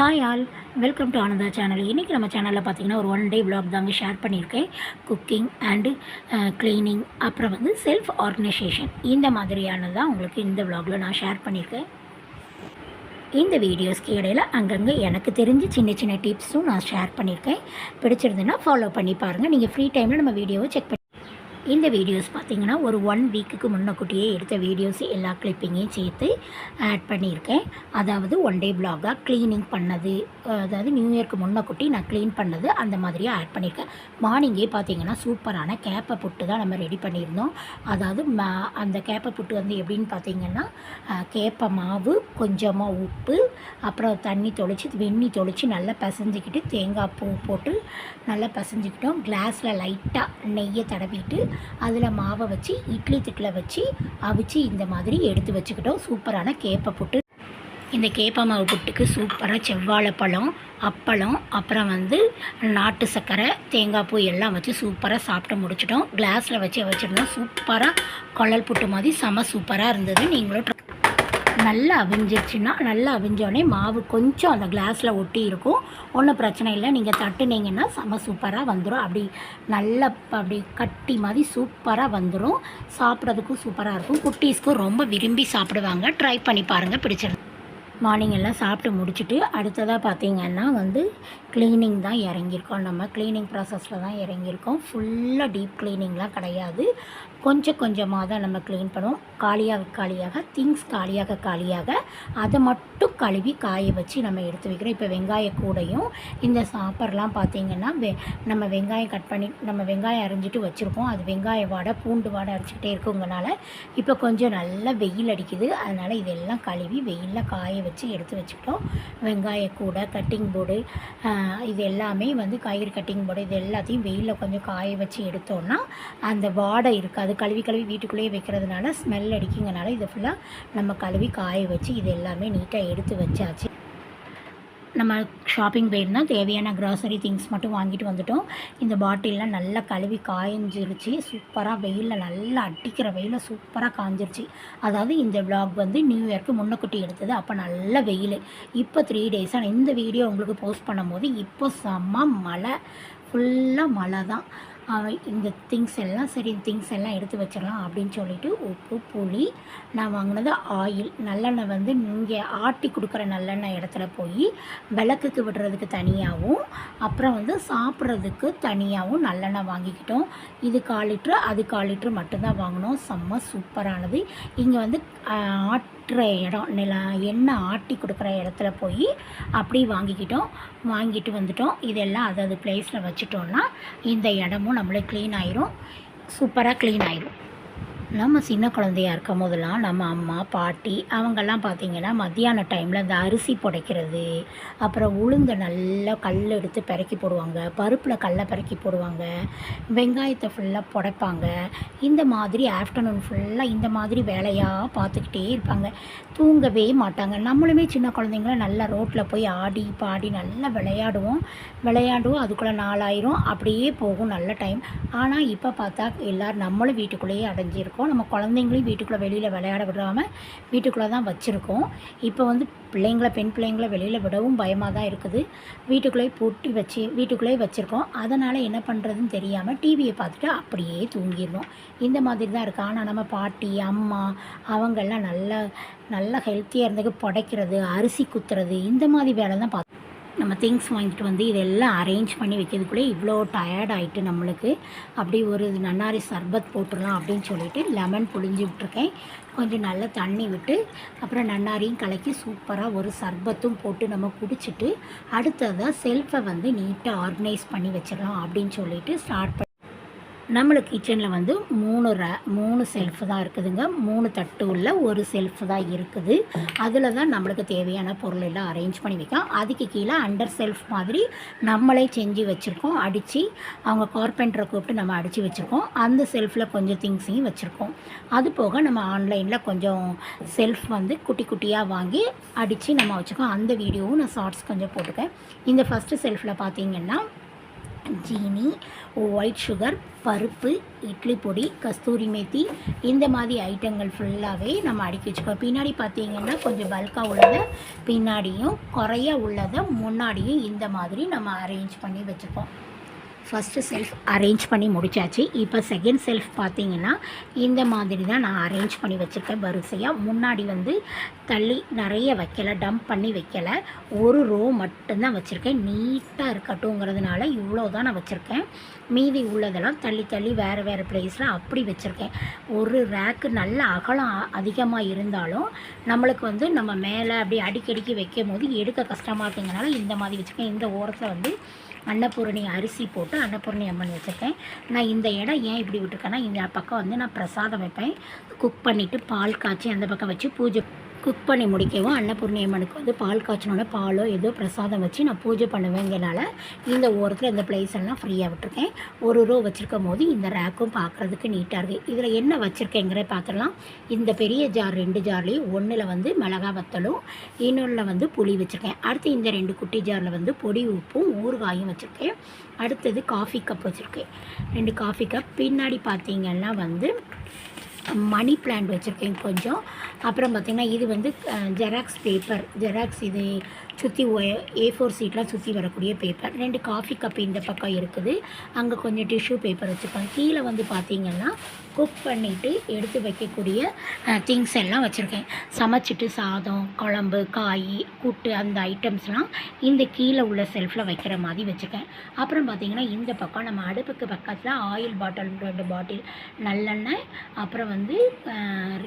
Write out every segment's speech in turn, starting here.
Hi all, welcome to Ananda channel. இன்றைக்கி நம்ம சேனலில் பார்த்திங்கன்னா ஒரு 1 டே vlog தாங்க ஷேர் பண்ணியிருக்கேன். குக்கிங் அண்டு க்ளீனிங், அப்புறம் வந்து செல்ஃப் ஆர்கனைசேஷன், இந்த மாதிரியானதான் உங்களுக்கு இந்த vlogல நான் ஷேர் பண்ணியிருக்கேன். இந்த வீடியோஸ்க்கு இடையில் அங்கங்கே எனக்கு தெரிஞ்சு சின்ன சின்ன டிப்ஸும் நான் ஷேர் பண்ணியிருக்கேன். பிடிச்சிருந்துன்னா ஃபாலோ பண்ணி பாருங்கள். நீங்கள் ஃப்ரீ டைமில் நம்ம வீடியோவை செக் பண்ணி இந்த வீடியோஸ் பார்த்திங்கன்னா ஒரு 1 வீக்குக்கு முன்னக்கூட்டியே எடுத்த வீடியோஸ் எல்லா கிளிப்பிங்கையும் சேர்த்து ஆட் பண்ணியிருக்கேன். அதாவது 1 டே vlog-ஆக க்ளீனிங் பண்ணது, அதாவது நியூ இயர்க்கு முன்னக்கூட்டி நான் க்ளீன் பண்ணது, அந்த மாதிரியாக ஆட் பண்ணியிருக்கேன். மார்னிங்கே பார்த்திங்கன்னா சூப்பரான கேப்பை புட்டு தான் நம்ம ரெடி பண்ணியிருந்தோம். அதாவது அந்த கேப்பை புட்டு வந்து எப்படின்னு பார்த்திங்கன்னா, கேப்பை மாவு, கொஞ்சமாக உப்பு, அப்புறம் தண்ணி தொளிச்சு வெந்நி தொளிச்சு நல்லா பிசைஞ்சிக்கிட்டு தேங்காய் பூ போட்டு நல்லா பிசைஞ்சிக்கிட்டோம். கிளாஸில் லைட்டாக நெய்யை தடவிட்டு அதில் மாவை வச்சு இட்லி தட்டில் வச்சு அவிச்சு இந்த மாதிரி எடுத்து வச்சுக்கிட்டோம். சூப்பரான கேப்பை புட்டு. இந்த கேப்பை மாவு புட்டுக்கு சூப்பராக செவ்வாழைப்பழம், அப்பளம், அப்புறம் வந்து நாட்டு சர்க்கரை, தேங்காய் பூ எல்லாம் வச்சு சூப்பராக சாப்பிட்டு முடிச்சிட்டோம். கிளாஸில் வச்சு வச்சுருந்தோம். சூப்பராக குழல் புட்டு மாதிரி செம சூப்பராக இருந்தது. நீங்களும் நல்லா அவிஞ்சிருச்சுன்னா, நல்லா அவிஞ்சோடனே மாவு கொஞ்சம் அந்த கிளாஸில் ஒட்டி இருக்கும். ஒன்றும் பிரச்சனை இல்லை. நீங்கள் தட்டுனீங்கன்னா செம சூப்பராக வந்துடும். அப்படி நல்லா அப்படி கட்டி மாதிரி சூப்பராக வந்துடும். சாப்பிட்றதுக்கும் சூப்பராக இருக்கும். குட்டீஸ்க்கும் ரொம்ப விரும்பி சாப்பிடுவாங்க. ட்ரை பண்ணி பாருங்கள், பிடிச்சிருக்கு. மார்னிங் எல்லாம் சாப்பிட்டு முடிச்சுட்டு அடுத்ததாக பார்த்திங்கன்னா வந்து க்ளீனிங் தான் இறங்கியிருக்கோம். நம்ம க்ளீனிங் ப்ராசஸில் தான் இறங்கியிருக்கோம். ஃபுல்லாக டீப் க்ளீனிங்லாம் கிடையாது. கொஞ்சம் கொஞ்சமாக தான் நம்ம க்ளீன் பண்ணுவோம். காலியாக திங்ஸ் காலியாக அதை மட்டும் கழுவி காய வச்சு நம்ம எடுத்து வைக்கிறோம். இப்போ வெங்காய கூடையும் இந்த சாப்பர்லாம் பார்த்திங்கன்னா நம்ம வெங்காயம் கட் பண்ணி நம்ம வெங்காயம் அரிஞ்சிட்டு வச்சுருக்கோம். அது வெங்காய வாடை, பூண்டு வாடை அரைச்சிக்கிட்டே இருக்குங்கனால இப்போ கொஞ்சம் நல்லா வெயில் அடிக்குது. அதனால் இதெல்லாம் கழுவி வெயிலில் காய வச்சு எடுத்து வச்சுக்கிட்டோம். வெங்காய கூடை, கட்டிங் போர்டு, இது எல்லாமே வந்து காய்கறி கட்டிங் போர்டு, இது எல்லாத்தையும் வெயிலில் கொஞ்சம் காய வச்சு எடுத்தோன்னா அந்த வாடை இருக்காது. கழுவி வீட்டுக்குள்ளேயே வைக்கிறதுனால ஸ்மெல் அடிக்குங்கனால இதை ஃபுல்லாக நம்ம கழுவி காய வச்சு இது எல்லாமே நீட்டாக எடுத்து வச்சாச்சு. நம்ம ஷாப்பிங் போயிருந்தால் தேவையான க்ராசரி திங்ஸ் மட்டும் வாங்கிட்டு வந்துட்டோம். இந்த பாட்டிலெலாம் நல்லா கழுவி காய்ஞ்சிருச்சு. சூப்பராக வெயிலில் நல்லா அடிக்கிற வெயிலில் சூப்பராக காஞ்சிருச்சு. அதாவது இந்த vlog வந்து நியூ இயர்க்கு முன்னக்கூட்டி எடுத்தது. அப்போ நல்ல வெயில். இப்போ 3 டேஸாக இந்த வீடியோ உங்களுக்கு போஸ்ட் பண்ணும்போது இப்போ செம்ம மழை, ஃபுல்லாக மழை தான். இந்த திங்ஸ் எல்லாம் எடுத்து வச்சிடலாம் அப்படின்னு சொல்லிட்டு உப்பு, புளி, நான் வாங்கினது ஆயில், நல்லெண்ணெய் வந்து இங்கே ஆட்டி கொடுக்குற நல்லெண்ணெய் இடத்துல போய் விளக்குக்கு விடுறதுக்கு தனியாகவும், அப்புறம் வந்து சாப்பிட்றதுக்கு தனியாகவும் நல்லெண்ணெய் வாங்கிக்கிட்டோம். இது 1/4 லிட்ரு, அது 1/4 லிட்ரு மட்டும்தான் வாங்கினோம். செம்ம சூப்பரானது. இங்கே வந்து ஆட்டுற இடம், எண்ணெய் ஆட்டி கொடுக்குற இடத்துல போய் அப்படி வாங்கிட்டு வந்துட்டோம். இதெல்லாம் அதாவது பிளேஸில் வச்சுட்டோன்னா இந்த இடமும் நம்மளே க்ளீன் ஆயிரும். சூப்பராக க்ளீன் ஆயிரும். நம்ம சின்ன குழந்தையாக இருக்கும் போதெல்லாம் நம்ம அம்மா, பாட்டி அவங்கெல்லாம் பார்த்திங்கன்னா மத்தியான டைமில் இந்த அரிசி புடைக்கிறது, அப்புறம் உளுந்தை நல்லா கல் எடுத்து பெருக்கி போடுவாங்க, பருப்பில் கல்லை பெருக்கி போடுவாங்க, வெங்காயத்தை ஃபுல்லாக புடைப்பாங்க. இந்த மாதிரி ஆஃப்டர்நூன் ஃபுல்லாக இந்த மாதிரி வேலையாக பார்த்துக்கிட்டே இருப்பாங்க. தூங்கவே மாட்டாங்க. நம்மளுமே சின்ன குழந்தைங்கள நல்லா ரோட்டில் போய் ஆடி பாடி நல்லா விளையாடுவோம். அதுக்குள்ளே 4 ஆயிரும். அப்படியே போகும் நல்ல டைம். ஆனால் இப்போ பார்த்தா எல்லோரும் நம்மளும் வீட்டுக்குள்ளேயே அடைஞ்சிருக்கோம். நம்ம குழந்தைங்களையும் வீட்டுக்குள்ளே வெளியில் விளையாட விடாமல் வீட்டுக்குள்ளே தான் வச்சுருக்கோம். இப்போ வந்து பெண் பிள்ளைங்களை வெளியில் விடவும் பயமாக தான் இருக்குது. வீட்டுக்குள்ளேயே வச்சுருக்கோம். அதனால் என்ன பண்ணுறதுன்னு தெரியாமல் டிவியை பார்த்துட்டு அப்படியே தூங்கிடணும். இந்த மாதிரி தான் இருக்குது. ஆனால் நம்ம பாட்டி, அம்மா அவங்கெல்லாம் நல்லா ஹெல்த்தியாக இருந்தது. புடைக்கிறது, அரிசி குத்துறது, இந்த மாதிரி வேலை தான் பார்த்து நம்ம திங்ஸ் வாங்கிட்டு வந்து இதெல்லாம் அரேஞ்ச் பண்ணி வைக்கிறதுக்குள்ளே இவ்வளோ டயர்ட் ஆகிட்டு நம்மளுக்கு. அப்படி ஒரு நன்னாரி சர்பத் போட்டுடலாம் அப்படின்னு சொல்லிட்டு லெமன் புழிஞ்சு விட்டுருக்கேன். கொஞ்சம் நல்லா தண்ணி விட்டு அப்புறம் நன்னாரியும் கலக்கி சூப்பராக ஒரு சர்பத்தும் போட்டு நம்ம குடிச்சிட்டு அடுத்ததாக செல்ஃபை வந்து நீட்டாக ஆர்கனைஸ் பண்ணி வச்சிடலாம் அப்படின்னு சொல்லிட்டு ஸ்டார்ட் பண்ணி நம்மளுக்கு கிச்சனில் வந்து 3 செல்ஃபு தான் இருக்குதுங்க. 3 தட்டு உள்ள ஒரு செல்ஃபு தான் இருக்குது. அதில் தான் நம்மளுக்கு தேவையான பொருள் எல்லாம் அரேஞ்ச் பண்ணி வைக்கலாம். அதுக்கு கீழே அண்டர் செல்ஃப் மாதிரி நம்மளே செஞ்சு வச்சுருக்கோம். அடித்து அவங்க கார்பெண்டரை கூப்பிட்டு நம்ம அடித்து வச்சுருக்கோம். அந்த செல்ஃபில் கொஞ்சம் திங்ஸையும் வச்சுருக்கோம். அது போக நம்ம ஆன்லைனில் கொஞ்சம் செல்ஃப் வந்து குட்டி குட்டியாக வாங்கி அடித்து நம்ம வச்சுருக்கோம். அந்த வீடியோவும் நான் ஷார்ட்ஸ் கொஞ்சம் போட்டுக்கேன். இந்த ஃபஸ்ட்டு செல்ஃபில் பார்த்திங்கன்னா ஜீனி, ஒயிட் சுகர், பருப்பு, இட்லி பொடி, கஸ்தூரி மேத்தி, இந்த மாதிரி ஐட்டங்கள் ஃபுல்லாகவே நம்ம அடுக்கி வச்சுக்கோம். பின்னாடி பார்த்திங்கன்னா கொஞ்சம் பல்காக உள்ளதை பின்னாடியும், குறைய உள்ளதை முன்னாடியும் இந்த மாதிரி நம்ம அரேஞ்ச் பண்ணி வச்சுப்போம். ஃபஸ்ட்டு செல்ஃப் அரேஞ்ச் பண்ணி முடித்தாச்சு. இப்போ செகண்ட் செல்ஃப் பார்த்திங்கன்னா இந்த மாதிரி தான் நான் அரேஞ்ச் பண்ணி வச்சுருக்கேன் வரிசையாக. முன்னாடி வந்து தள்ளி நிறைய வைக்கலை, டம்ப் பண்ணி வைக்கலை, ஒரு ரோ மட்டும்தான் வச்சுருக்கேன். நீட்டாக இருக்கட்டும்ங்கிறதுனால இவ்வளோ தான் நான் வச்சுருக்கேன். மீதி உள்ளதெல்லாம் தள்ளி தள்ளி வேறு வேறு ப்ளேஸில் அப்படி வச்சுருக்கேன். ஒரு ரேக்கு நல்ல அகலம் அதிகமாக இருந்தாலும் நம்மளுக்கு வந்து நம்ம மேலே அப்படி அடிக்கடிக்கு வைக்கும் போது எடுக்க கஷ்டமாக இருக்குங்கிறனால இந்த மாதிரி வச்சுருக்கேன். இந்த ஓரத்தில் வந்து அன்னபூரணி அரிசி போட்டு அன்னபூரணி அம்மன் வச்சுருக்கேன். நான் இந்த இடம் ஏன் இப்படி விட்டுருக்கேன்னா, இந்த பக்கம் வந்து நான் பிரசாதம் வைப்பேன். குக் பண்ணிவிட்டு பால் காய்ச்சி அந்த பக்கம் வச்சு பூஜை குக் பண்ணி முடிக்கவும் அன்னபூர்ணி அம்மனுக்கு வந்து பால் காய்ச்சினோட பாலோ ஏதோ பிரசாதம் வச்சு நான் பூஜை பண்ணுவேங்கிறனால இந்த ஓரத்தில் இந்த பிளேஸ் எல்லாம் ஃப்ரீயாக விட்டுருக்கேன். ஒரு ரோ வச்சுருக்கும் போது இந்த ரேக்கும் பார்க்குறதுக்கு நீட்டாக இருக்குது. இதில் என்ன வச்சுருக்கேங்கிற பார்த்துடலாம். இந்த பெரிய ஜார் 2 ஜார்லேயும் ஒன்றில் வந்து மிளகா வத்தலும் இன்னொன்றில் வந்து புளி வச்சுருக்கேன். அடுத்து இந்த 2 குட்டி ஜாரில் வந்து பொடி உப்பும் ஊறுகாயும் வச்சுருக்கேன். அடுத்தது காஃபி கப் வச்சுருக்கேன், 2 காஃபி கப். பின்னாடி பார்த்திங்கன்னா வந்து மணி பிளான்ட் வச்சுருக்கேன் கொஞ்சம். அப்புறம் பார்த்திங்கன்னா இது வந்து ஜெராக்ஸ் பேப்பர், ஜெராக்ஸ் இது சுற்றி A4 சீட்லாம் சுற்றி வரக்கூடிய பேப்பர். 2 காஃபி கப் இந்த பக்கம் இருக்குது. அங்கே கொஞ்சம் டிஷ்யூ பேப்பர் வச்சுருக்கேன். கீழே வந்து பார்த்திங்கன்னா குக் பண்ணிவிட்டு எடுத்து வைக்கக்கூடிய திங்ஸ் எல்லாம் வச்சுருக்கேன். சமைச்சிட்டு சாதம், குழம்பு, காய், கூட்டு அந்த ஐட்டம்ஸ்லாம் இந்த கீழே உள்ள செல்ஃபில் வைக்கிற மாதிரி வச்சுருக்கேன். அப்புறம் பார்த்திங்கன்னா இந்த பக்கம் நம்ம அடுப்புக்கு பக்கத்தில் ஆயில் பாட்டில் 2 பாட்டில் நல்லெண்ணெய், அப்புறம் வந்து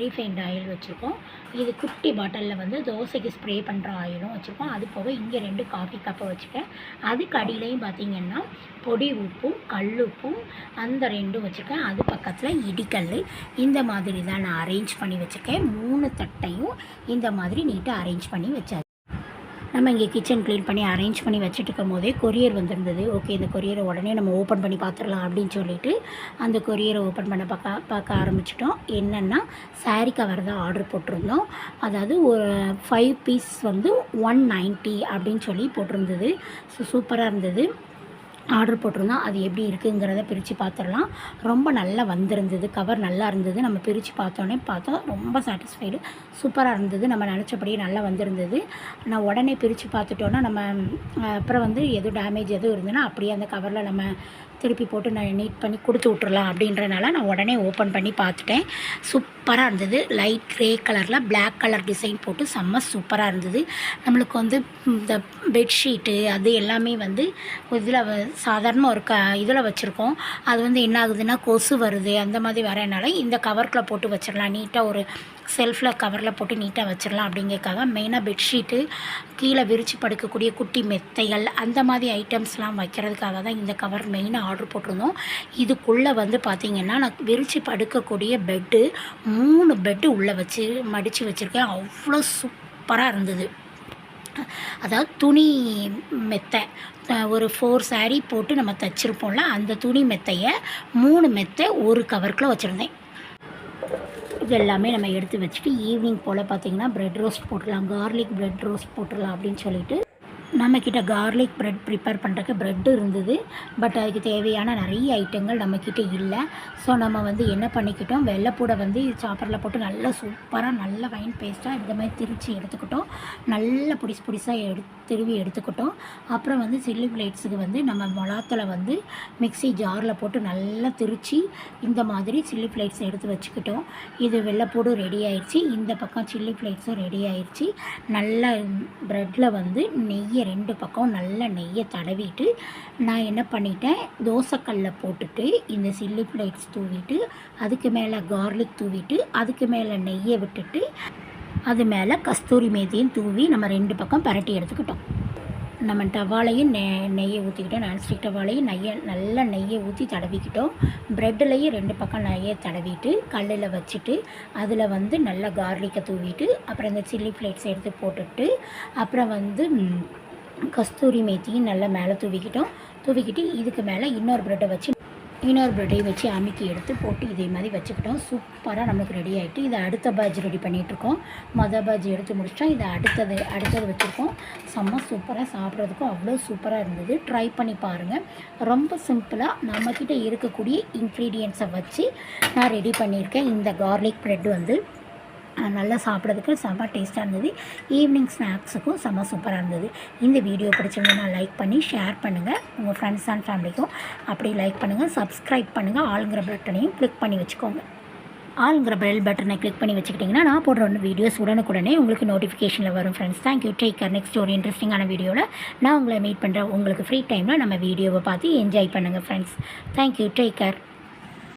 ரீஃபைண்ட் ஆயில் வச்சுருக்கோம். இது குட்டி பாட்டிலில் வந்து தோசைக்கு ஸ்ப்ரே பண்ணுற ஆயிலும் வச்சுருக்கோம். அது போக இங்கே 2 காஃபி கப்பை வச்சுருக்கேன். அதுக்கு அடியிலையும் பார்த்திங்கன்னா பொடி உப்பும் கல்லுப்பும் அந்த 2 வச்சுருக்கேன். அது பக்கத்தில் இடிக்கல். இந்த மாதிரி தான் நான் அரேஞ்ச் பண்ணி வச்சுருக்கேன். 3 தட்டையும் இந்த மாதிரி நீட்டாக அரேஞ்ச் பண்ணி வச்சாச்சு. நம்ம இங்கே கிச்சன் க்ளீன் பண்ணி அரேஞ்ச் பண்ணி வச்சுட்டு இருக்கும் போதே கொரியர் வந்திருந்தது. ஓகே, இந்த கொரியரை உடனே நம்ம ஓப்பன் பண்ணி பார்த்துடலாம் அப்படின்னு சொல்லிட்டு அந்த கொரியரை ஓப்பன் பண்ண பார்க்க ஆரம்பிச்சிட்டோம். என்னென்னா சாரீ கவர் தான் ஆர்டர் போட்டிருந்தோம். அதாவது ஒரு 5 பீஸ் வந்து 190 அப்படின்னு சொல்லி போட்டிருந்தது. சூப்பராக இருந்தது. ஆர்டர் போட்டிருந்தோம். அது எப்படி இருக்குங்கிறத பிரித்து பார்த்துடலாம். ரொம்ப நல்லா வந்திருந்தது, கவர் நல்லா இருந்தது. நம்ம பிரித்து பார்த்தோம் ரொம்ப சாட்டிஸ்ஃபைடு, சூப்பராக இருந்தது. நம்ம நினச்சபடியே நல்லா வந்திருந்தது. நான் உடனே பிரித்து பார்த்துட்டோன்னா நம்ம அப்புறம் வந்து எதுவும் டேமேஜ் எதுவும் இருந்ததுன்னா அப்படியே அந்த கவரில் நம்ம திருப்பி போட்டு நான் நீட் பண்ணி கொடுத்து விட்றலாம் அப்படின்றனால நான் உடனே ஓப்பன் பண்ணி பார்த்துட்டேன். சூப்பராக இருந்தது. லைட் க்ரே கலரில் பிளாக் கலர் டிசைன் போட்டு செம்ம சூப்பராக இருந்தது. நம்மளுக்கு வந்து இந்த பெட்ஷீட்டு அது எல்லாமே வந்து இதில் சாதாரண ஒரு இதில் வச்சுருக்கோம். அது வந்து என்ன ஆகுதுன்னா கொசு வருது அந்த மாதிரி வரனால இந்த கவருக்குள்ளே போட்டு வச்சிடலாம். நீட்டாக ஒரு செல்ஃபில் கவரில் போட்டு நீட்டாக வச்சிடலாம் அப்படிங்கிறதுக்காக மெயினாக பெட்ஷீட்டு, கீழே விரித்து படுக்கக்கூடிய குட்டி மெத்தைகள் அந்த மாதிரி ஐட்டம்ஸ்லாம் வைக்கிறதுக்காக தான் இந்த கவர் மெயினாக ஆர்டர் போட்டிருந்தோம். இதுக்குள்ளே வந்து பார்த்திங்கன்னா நான் விரித்து படுக்கக்கூடிய பெட்டு 3 பெட்டு உள்ளே வச்சு மடித்து வச்சுருக்கேன். அவ்வளோ சூப்பராக இருந்தது. அதாவது துணி மெத்தை ஒரு 4 சாரீ போட்டு நம்ம தைச்சிருப்போம்ல, அந்த துணி மெத்தையை 3 மெத்தை ஒரு கவருக்குள்ளே வச்சுருந்தேன். இது எல்லாமே நம்ம எடுத்து வச்சுட்டு ஈவினிங் போல் பார்த்திங்கன்னா ப்ரெட் ரோஸ்ட் போட்டுடலாம், கார்லிக் ப்ரெட் ரோஸ்ட் போட்டுடலாம் அப்படின்னு சொல்லிட்டு நம்மக்கிட்ட கார்லிக் ப்ரெட் ப்ரிப்பேர் பண்ணுறதுக்கு ப்ரெட்டு இருந்தது. பட் அதுக்கு தேவையான நிறைய ஐட்டங்கள் நம்மக்கிட்ட இல்லை. ஸோ நம்ம வந்து என்ன பண்ணிக்கிட்டோம், வெள்ளைப்பூடை வந்து சாப்பரில் போட்டு நல்லா சூப்பராக நல்ல வைன் பேஸ்ட்டாக இந்த மாதிரி திரித்து எடுத்துக்கிட்டோம். நல்ல பொடிசாக திருவி எடுத்துக்கிட்டோம். அப்புறம் வந்து சில்லி ஃப்ளேக்ஸுக்கு வந்து நம்ம மொளாத்தில் வந்து மிக்ஸி ஜாரில் போட்டு நல்லா திரித்து இந்த மாதிரி சில்லி ஃப்ளேக்ஸ் எடுத்து வச்சுக்கிட்டோம். இது வெள்ளைப்பூடு ரெடி ஆயிடுச்சு. இந்த பக்கம் சில்லி ஃப்ளேக்ஸும் ரெடி ஆயிடுச்சு. நல்லா ப்ரெட்டில் வந்து நெய்யை 2 பக்கம் நல்ல நெய்யை தடவிட்டு நான் என்ன பண்ணிட்டேன், தோசைக்கல்லில் போட்டுட்டு இந்த சில்லி ஃப்ளேக்ஸ் தூவிட்டு அதுக்கு மேலே கார்லிக் தூவிட்டு அதுக்கு மேலே நெய்யை விட்டுட்டு அது மேலே கஸ்தூரி மேத்தியும் தூவி நம்ம 2 பக்கம் பரட்டி எடுத்துக்கிட்டோம். நம்ம டவாலையும் நெய்யை ஊற்றிக்கிட்டோம். நான்ஸ்டிக் டவாலையும் நல்ல நெய்யை ஊற்றி தடவிக்கிட்டோம். ப்ரெட்டுலேயும் 2 பக்கம் நெய்யை தடவிட்டு கல்லில் வச்சுட்டு அதில் வந்து நல்லா கார்லிக்கை தூவிட்டு அப்புறம் இந்த சில்லி ஃப்ளேக்ஸ் எடுத்து போட்டுட்டு அப்புறம் வந்து கஸ்தூரி மேத்தியும் நல்லா மேலே தூவிக்கிட்டு இதுக்கு மேலே இன்னொரு ப்ரெட்டை வச்சு இன்னொரு ப்ரெட்டையும் வச்சு அமுக்கி எடுத்து போட்டு இதே மாதிரி வச்சுக்கிட்டோம். சூப்பராக நம்மளுக்கு ரெடி ஆகிட்டு இதை அடுத்த பேட்ச் ரெடி பண்ணிகிட்ருக்கோம். மொதல் பேட்ச் எடுத்து முடிச்சிட்டோம். இதை அடுத்தது வச்சுருக்கோம். செம்ம சூப்பராக சாப்பிட்றதுக்கும் அவ்வளோ சூப்பராக இருந்தது. ட்ரை பண்ணி பாருங்கள். ரொம்ப சிம்பிளாக நம்மக்கிட்ட இருக்கக்கூடிய இன்க்ரீடியன்ட்ஸை வச்சு நான் ரெடி பண்ணியிருக்கேன். இந்த கார்லிக் ப்ரெட் வந்து நல்லா சாப்பிட்றதுக்கு செம்ம டேஸ்ட்டாக இருந்தது. ஈவினிங் ஸ்நாக்ஸுக்கும் செம்ம சூப்பராக இருந்தது. இந்த வீடியோ பிடிச்சிருந்தா லைக் பண்ணி ஷேர் பண்ணுங்கள் உங்கள் ஃப்ரெண்ட்ஸ் அண்ட் ஃபேமிலிக்கும். அப்படி லைக் பண்ணுங்கள், சப்ஸ்கிரைப் பண்ணுங்கள், ஆளுங்கிற பட்டனையும் கிளிக் பண்ணி வச்சுக்கோங்க. ஆளுங்கிற பெல் பட்டனை கிளிக் பண்ணி வச்சுக்கிட்டிங்கன்னா நான் போடுற வீடியோஸ் உடனுக்குடனே உங்களுக்கு நோட்டிஃபிகேஷனில் வரும். Friends, thank you. Take care. Next ஒரு இன்ட்ரெஸ்டிங்கான வீடியோவில் நான் உங்களை மீட் பண்ணுறேன். உங்களுக்கு ஃப்ரீ டைமில் நம்ம வீடியோவை பார்த்து என்ஜாய் பண்ணுங்கள் ஃப்ரெண்ட்ஸ். தேங்க்யூ. Take care.